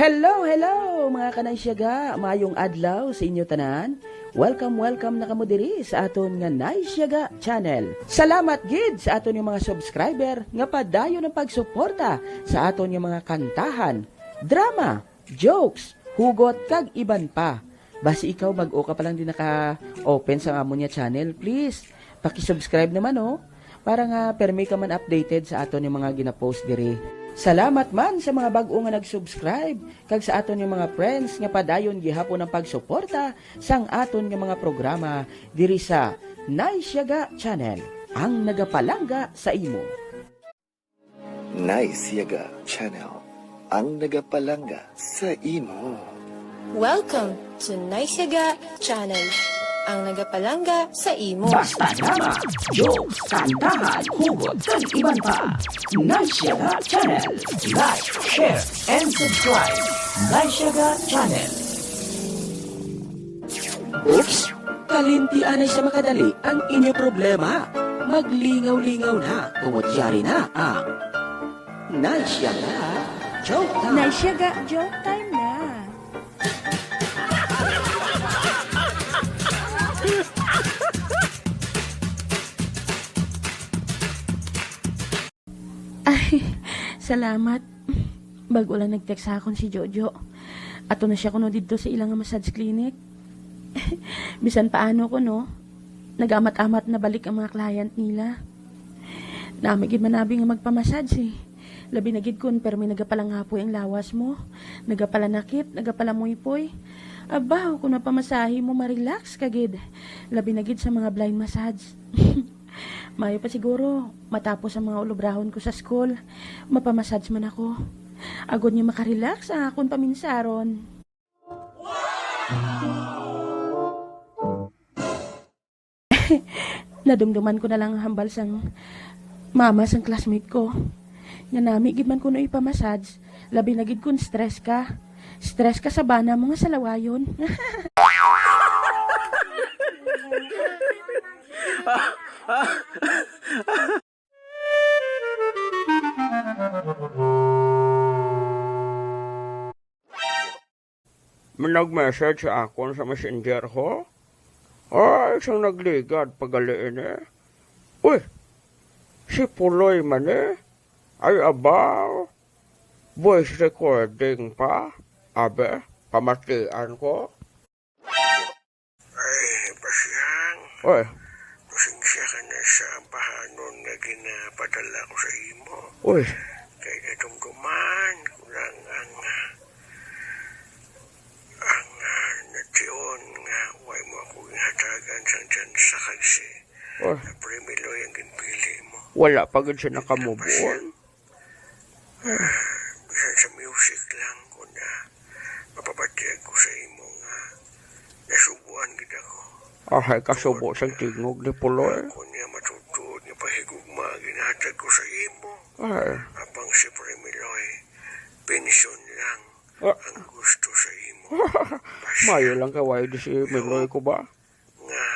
Hello, hello mga kanaysyaga, mayong adlaw sa inyo tanan. Welcome na kamo diri sa aton nga Naysyaga channel. Salamat gid sa aton yung mga subscriber nga padayon ng pagsuporta sa aton yung mga kantahan, drama, jokes, hugot kag iban pa. Basi ikaw mag-o ka pa lang din naka-open sa amon nga channel, please paki-subscribe naman para nga permi ka man updated sa aton yung mga gina-post diri. Salamat man sa mga bag-o nga nag-subscribe kag sa aton yung mga friends nga padayon gihapon ng pagsuporta sang aton yung mga programa diri sa Naysyaga channel, ang nagapalangga sa imo. Naysyaga channel, ang nagapalangga sa imo. Welcome to Naysyaga channel, ang nagapalangga sa imo. Basta drama, jokes, kantahan, hugot kag iban pa. Naysyaga channel. Like, share, and subscribe. Naysyaga channel. Oops! Kalintian ay sa makadali ang inyo problema. Maglingaw-lingaw na, kumutyari na ang Naysyaga Joke Time. Naysyaga joke time na. Ay, salamat. Bago lang nag-text sa akon si Jojo. Ato na siya kuno dito sa ilang massage clinic. Bisan paano ko nagamat-amat na balik ang mga client nila. Namigid manabi nga magpamassage eh. Labi na gid kun permi nagapalangapoy ang lawas mo. Nagapalanakit, nagapalamoypoy. Abaw kung napamasahe mo ma-relax kagid. Labi na gid sa mga blind massage. Mayo pa siguro, matapos ang mga ulubrahon ko sa school, mapamassage man ako. Agod niya makarelax ang akong paminsaron. Nadumduman ko na lang ang hambal sang mama sang classmate ko. Nga nami, gid man ko na ipamassage, labi na gid kun stress ka. Stress ka sa bana mo nga sa lawayon. Nag-message sa akon sa messenger ko. Ay, isang nagligad pagaliin eh. Uy, si Puloy man eh. Ay, abaw. Voice recording pa. Abe, pamatian ko. Ay, pasyang. Uy, Pasensya ka na sa bahanon na ginapadala ko sa imo. uy, Kaya nadumduman ko lang ang natiyon nga way mo ako hatagan sang dyan sa kasi. uy. Premiloy ang ginpili mo. Wala pa gud siya nakamubuon. Bisan sa music lang ko na mapapatiyag ko sa imo nga nasubuan gid ako. Ahay, kasubo sa tingog ni Puloy. Ako niya matutod nga pahigugma ginhatag ko sa imo. Ay, Abang si Premiloy, pensyon lang Ah. ang gusto sa imo. mayo lang kaway di si Miloy ko ba? Nga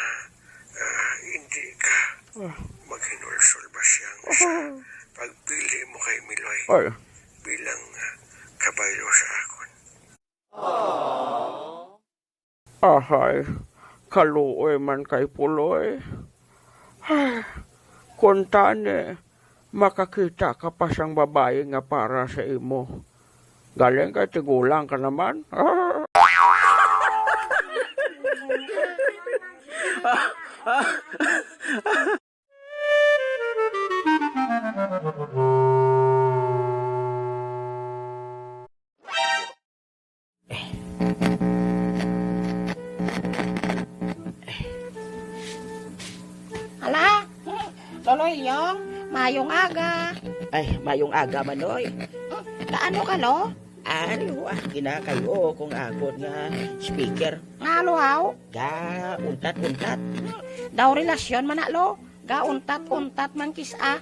hindi ka maghinulsol ba siyang sa pagpili mo kay Miloy Ay, bilang kabaylo sa akon. ahay, kaluoy man kay Puloy. Ay, kuntane, makakita ka pa siyang babae nga para sa imo. Galing kay tigulang ka naman. Ala, Loloy yung mayong aga. Ay, mayong aga manoy. Kaano ka no? Ano kinakayo kung akon nga speaker. Nga luhaw? Ga, untat-untat. Daw relasyon man lo. Ga untat-untat man kisa.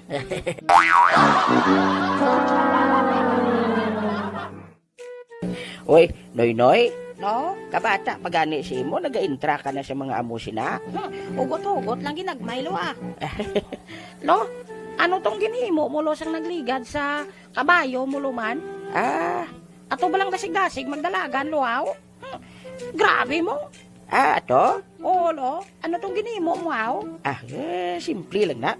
Uy, Noy-Noy, No? kabata pagani si mo, nag-intra ka na sa mga amo sina. Ugot-ugot lang ginagmay lo ah. Lo, ano tong ginhimo mo lo sang nagligad sa kabayo mo luman? Ah, Ato balang dasig-dasig magdalagan luaw. Grabe mo. Ato? Oo, lo. Ano tong ginimo mo, aw? Simple lang na.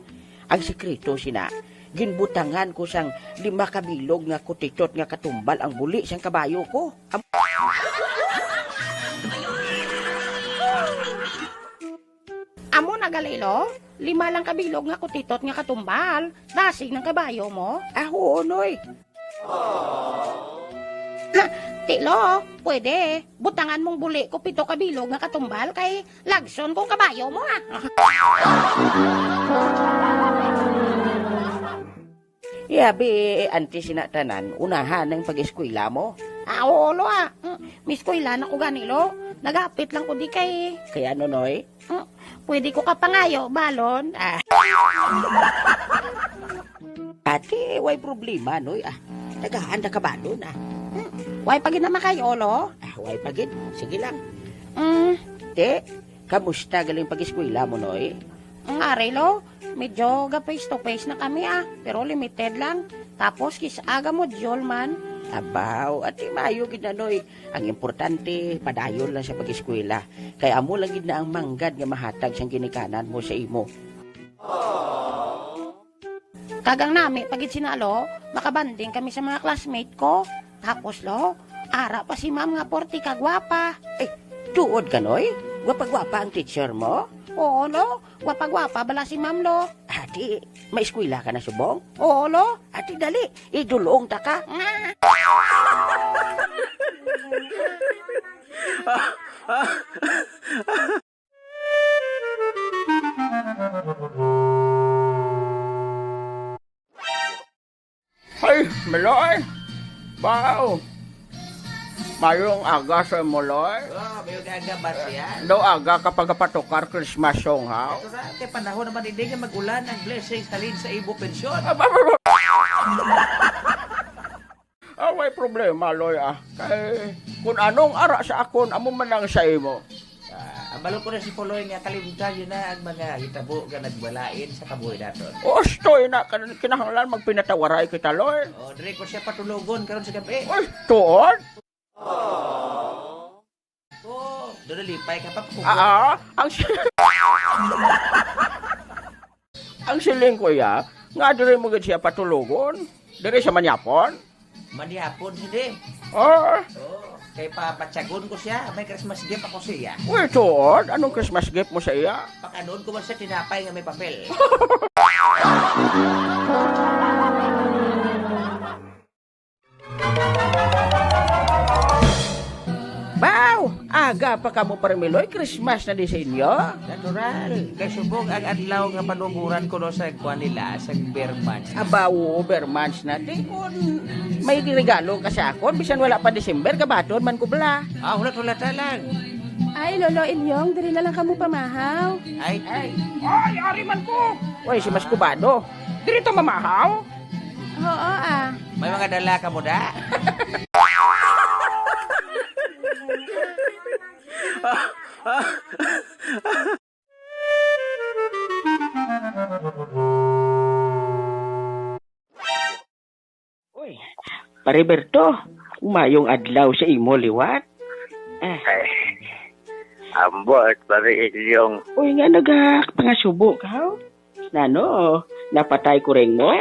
Ang sekreto sina, ginbutangan ko sang 5 kabilog nga kutitot nga katumbal ang buli sang kabayo ko. Amo nagalilo? 5 lang kabilog nga kutitot nga katumbal. Dasig ng kabayo mo? Oo, noy. Tilo, pwede. Butangan mong buli ko 7 kabilog nga katumbal kay lagson kong kabayo mo, ah. Yabi, anti sinatanan, unahan ng pag-eskwela mo. Oo, lo, ah. Miss ko ilan ako ganilo. Nagapit lang ko di kay... Kaya ano, noy? Pwede ko kapangayo, balon. Ate, way problema, noy. Nagahanda ka ba nun, Way pagin naman kayo, lo. way pagid. Sige lang. Mm, Te, kamusta galing pag-eskwela mo, noy? Ari, lo. Medyo face to face na kami, pero limited lang. Tapos kisaga mo, Jol, man. Abaw, ati mayo gid na, noy. Ang importante, padayon lang sa pag-eskwela. Kaya amo lang gid na ang manggad nga mahatag siyang ginikanan mo sa imo. Kagang nami, pagit sinalo, makabanding kami sa mga classmate ko. Tapos, lo, ara pa si ma'am nga porti kagwapa. Tuod ka, noy? Gwapa-gwapa ang teacher mo? Oo, lo, gwapa-gwapa bala si ma'am, lo. Ati, may eskwela ka na subong? Oo, lo. Ati, dali. Idulong ta ka. Ay, Meloy! Wow! Mayroong aga sa Meloy. May aga ba siya? Daw aga kapag patukar Christmas song, ha? Ito na, kay panahon naman hindi nga mag-ulan ang blessings talin sa ibo pensyon. May problema, Loy, Kay, kung anong ara sa akon, amo man lang sa imo. Ang balon ko na si Poloy nga kalimutan yun na ang mga hitabo nga nagbalain sa kabuhi naton. Ostoy na, kinahanglan magpinatawaray kita, Loy. O, dire ko siya patulugon karon sa gabi. Oy, tuod? Doon nalipay ka pa po. Ang ang siling ko ya, nga dire mo gid siya patulugon. Dire siya manyapon. Manihapon hindi. Kay papatsagon ko siya, may Christmas gift ako siya. Uy, tuod, anong Christmas gift mo sa iya? Pakanoon ko man siya tinapay nga may papel. Baw! Aga pa ka mo parimiloy, Christmas na di sa inyo. Natural. Kay subog ang adlaw nga panuguran ko no sa kuan nila sa Bermans. Abaw, Ubermans na. Di kung may regalo ka sa akon, bisan wala pa December, kabaton man ko bala. Hulat-hulat na lang. Ay, Lolo Ilyong, diri na lang kamo pamahaw. Ay, Ari man ko. Uy, si Mas Kubado. Dirito mamahaw. Oo, may mga dala ka mo da. Uy, Pariberto, umayong adlaw sa imo liwat. Ambot, pari ilyong. Uy, nga pangasubo ka, ho? Nano, napatay ko rin mo?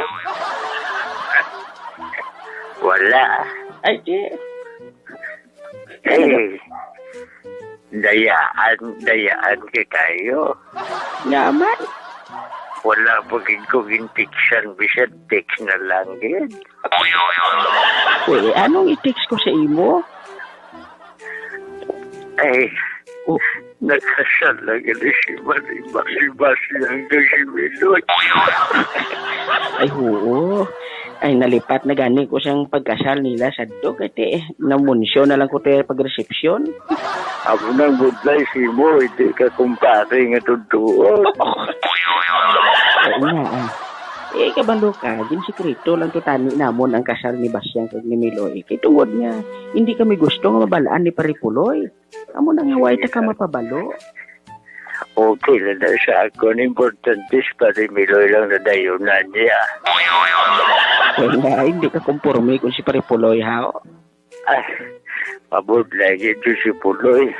Wala. Ay, di. Dayaan kay kayo. Naman. Wala pagin ko gintiksan, bisan text na lang din. Uy, anong i-text ko sa imo? Nakasal lang si Basi hanggang si Meloy. Ay, oo. Ay, nalipat na gani ko siyang pagkasal nila sa dog. Ate, namunsyo na lang ko tayo pag-resepsyon. Amo nang budlay si mo, hindi ka kumpare nga tutuon. Oo nga, kabalo ka, ginsikreto lang tutani namon ang kasal ni Basyang kag ni Meloy. Kay tungod nga, hindi kami gusto nga mabalaan ni Paripuloy. Amo nang haway ta ka mapabalo. Okay lang na sa akon. Importante pa rin Meloy lang na dayunan niya. Kaya nga, hindi ka kumporme kung si Paripuloy, ha? Ay, pabudlay ito si Puloy.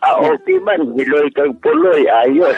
Okay man, Giloy kang Puloy, ayos.